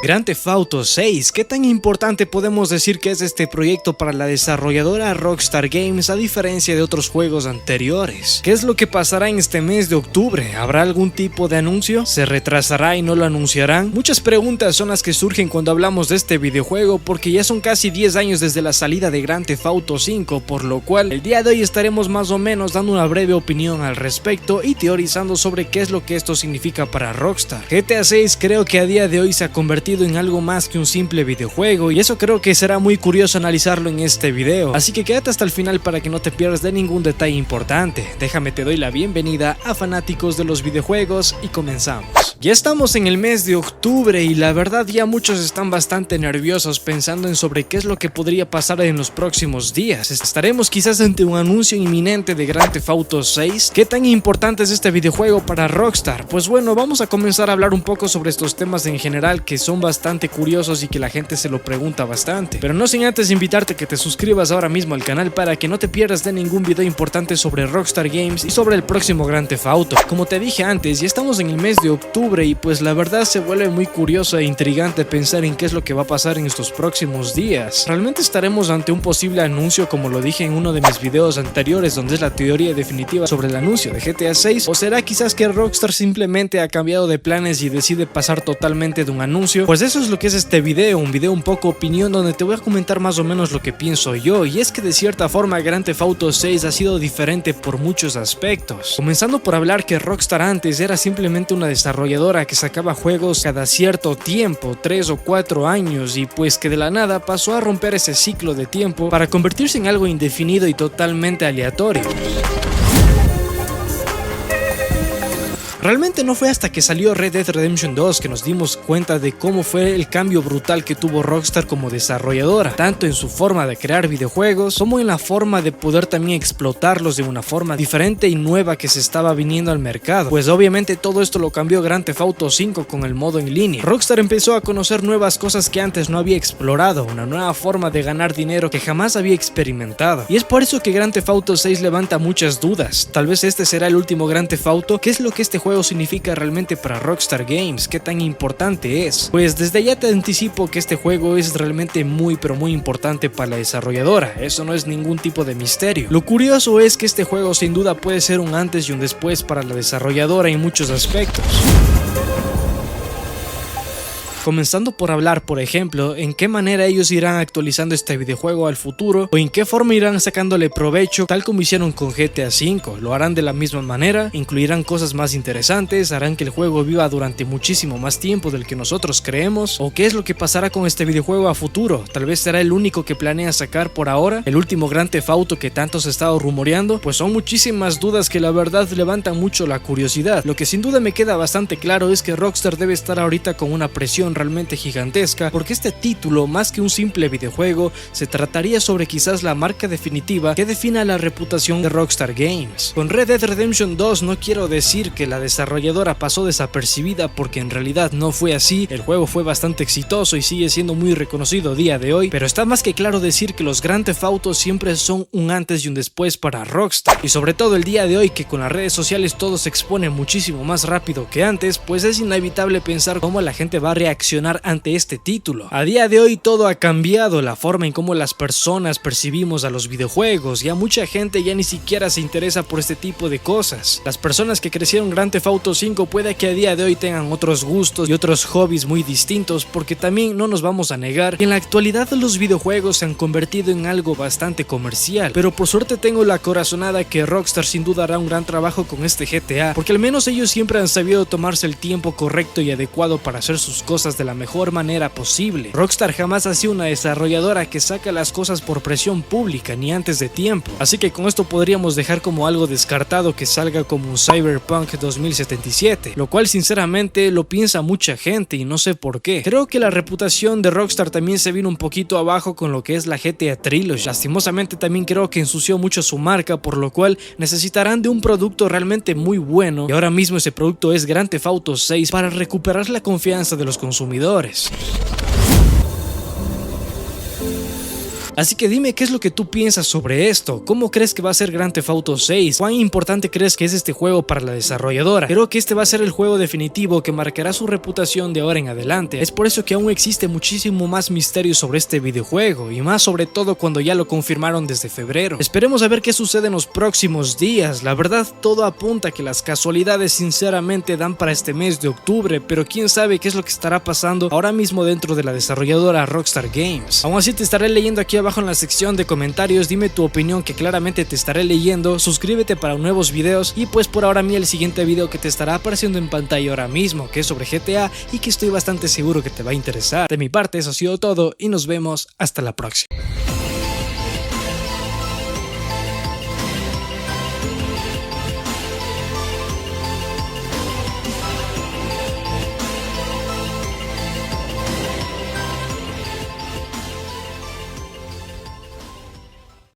Grand Theft Auto 6, ¿qué tan importante podemos decir que es este proyecto para la desarrolladora Rockstar Games a diferencia de otros juegos anteriores? ¿Qué es lo que pasará en este mes de octubre? ¿Habrá algún tipo de anuncio? ¿Se retrasará y no lo anunciarán? Muchas preguntas son las que surgen cuando hablamos de este videojuego porque ya son casi 10 años desde la salida de Grand Theft Auto 5, por lo cual el día de hoy estaremos más o menos dando una breve opinión al respecto y teorizando sobre qué es lo que esto significa para Rockstar. GTA 6 creo que a día de hoy se ha convertido en algo más que un simple videojuego y eso creo que será muy curioso analizarlo en este video, así que quédate hasta el final para que no te pierdas de ningún detalle importante. Déjame te doy la bienvenida a fanáticos de los videojuegos y comenzamos. Ya estamos en el mes de octubre y la verdad ya muchos están bastante nerviosos pensando en sobre qué es lo que podría pasar en los próximos días. ¿Estaremos quizás ante un anuncio inminente de Grand Theft Auto 6? ¿Qué tan importante es este videojuego para Rockstar? Pues bueno, vamos a comenzar a hablar un poco sobre estos temas en general que son bastante curiosos y que la gente se lo pregunta bastante, pero no sin antes invitarte a que te suscribas ahora mismo al canal para que no te pierdas de ningún video importante sobre Rockstar Games y sobre el próximo Grand Theft Auto. Como te dije antes, ya estamos en el mes de octubre y pues la verdad se vuelve muy curioso e intrigante pensar en qué es lo que va a pasar en estos próximos días. ¿Realmente estaremos ante un posible anuncio como lo dije en uno de mis videos anteriores donde es la teoría definitiva sobre el anuncio de GTA 6? ¿O será quizás que Rockstar simplemente ha cambiado de planes y decide pasar totalmente de un anuncio? Pues eso es lo que es este video, un video un poco opinión donde te voy a comentar más o menos lo que pienso yo, y es que de cierta forma Grand Theft Auto 6 ha sido diferente por muchos aspectos, comenzando por hablar que Rockstar antes era simplemente una desarrolladora que sacaba juegos cada cierto tiempo, 3 o 4 años, y pues que de la nada pasó a romper ese ciclo de tiempo para convertirse en algo indefinido y totalmente aleatorio. Realmente no fue hasta que salió Red Dead Redemption 2 que nos dimos cuenta de cómo fue el cambio brutal que tuvo Rockstar como desarrolladora, tanto en su forma de crear videojuegos como en la forma de poder también explotarlos de una forma diferente y nueva que se estaba viniendo al mercado. Pues obviamente todo esto lo cambió Grand Theft Auto 5 con el modo en línea. Rockstar empezó a conocer nuevas cosas que antes no había explorado, una nueva forma de ganar dinero que jamás había experimentado. Y es por eso que Grand Theft Auto 6 levanta muchas dudas. Tal vez este será el último Grand Theft Auto. ¿Qué es lo que este juego significa realmente para Rockstar Games? ¿Qué tan importante es? Pues desde ya te anticipo que este juego es realmente muy pero muy importante para la desarrolladora, eso no es ningún tipo de misterio. Lo curioso es que este juego sin duda puede ser un antes y un después para la desarrolladora en muchos aspectos. Comenzando por hablar, por ejemplo, en qué manera ellos irán actualizando este videojuego al futuro o en qué forma irán sacándole provecho, tal como hicieron con GTA V. ¿Lo harán de la misma manera? ¿Incluirán cosas más interesantes? ¿Harán que el juego viva durante muchísimo más tiempo del que nosotros creemos? ¿O qué es lo que pasará con este videojuego a futuro? ¿Tal vez será el único que planea sacar por ahora? ¿El último Grand Theft Auto que tanto se ha estado rumoreando? Pues son muchísimas dudas que la verdad levantan mucho la curiosidad. Lo que sin duda me queda bastante claro es que Rockstar debe estar ahorita con una presión realmente gigantesca, porque este título, más que un simple videojuego, se trataría sobre quizás la marca definitiva que defina la reputación de Rockstar Games. Con Red Dead Redemption 2 no quiero decir que la desarrolladora pasó desapercibida, porque en realidad no fue así. El juego fue bastante exitoso y sigue siendo muy reconocido a día de hoy, pero está más que claro decir que los Grand Theft Auto siempre son un antes y un después para Rockstar, y sobre todo el día de hoy que con las redes sociales todo se expone muchísimo más rápido que antes, pues es inevitable pensar cómo la gente va a reaccionar ante este título. A día de hoy todo ha cambiado, la forma en cómo las personas percibimos a los videojuegos, ya mucha gente ya ni siquiera se interesa por este tipo de cosas. Las personas que crecieron Grand Theft Auto 5 puede que a día de hoy tengan otros gustos y otros hobbies muy distintos, porque también no nos vamos a negar que en la actualidad los videojuegos se han convertido en algo bastante comercial, pero por suerte tengo la corazonada que Rockstar sin duda hará un gran trabajo con este GTA, porque al menos ellos siempre han sabido tomarse el tiempo correcto y adecuado para hacer sus cosas de la mejor manera posible. Rockstar jamás ha sido una desarrolladora que saca las cosas por presión pública ni antes de tiempo, así que con esto podríamos dejar como algo descartado que salga como un Cyberpunk 2077, lo cual sinceramente lo piensa mucha gente y no sé por qué. Creo que la reputación de Rockstar también se vino un poquito abajo con lo que es la GTA Trilogy. Lastimosamente también creo que ensució mucho su marca, por lo cual necesitarán de un producto realmente muy bueno, y ahora mismo ese producto es Grand Theft Auto 6 para recuperar la confianza de los consumidores. Así que dime qué es lo que tú piensas sobre esto, cómo crees que va a ser Grand Theft Auto 6, cuán importante crees que es este juego para la desarrolladora. Creo que este va a ser el juego definitivo que marcará su reputación de ahora en adelante. Es por eso que aún existe muchísimo más misterio sobre este videojuego, y más sobre todo cuando ya lo confirmaron desde febrero. Esperemos a ver qué sucede en los próximos días. La verdad, todo apunta a que las casualidades sinceramente dan para este mes de octubre, pero quién sabe qué es lo que estará pasando ahora mismo dentro de la desarrolladora Rockstar Games. Aún así te estaré leyendo aquí abajo en la sección de comentarios, dime tu opinión que claramente te estaré leyendo, suscríbete para nuevos videos y pues por ahora a mí el siguiente video que te estará apareciendo en pantalla ahora mismo, que es sobre GTA y que estoy bastante seguro que te va a interesar. De mi parte eso ha sido todo y nos vemos hasta la próxima.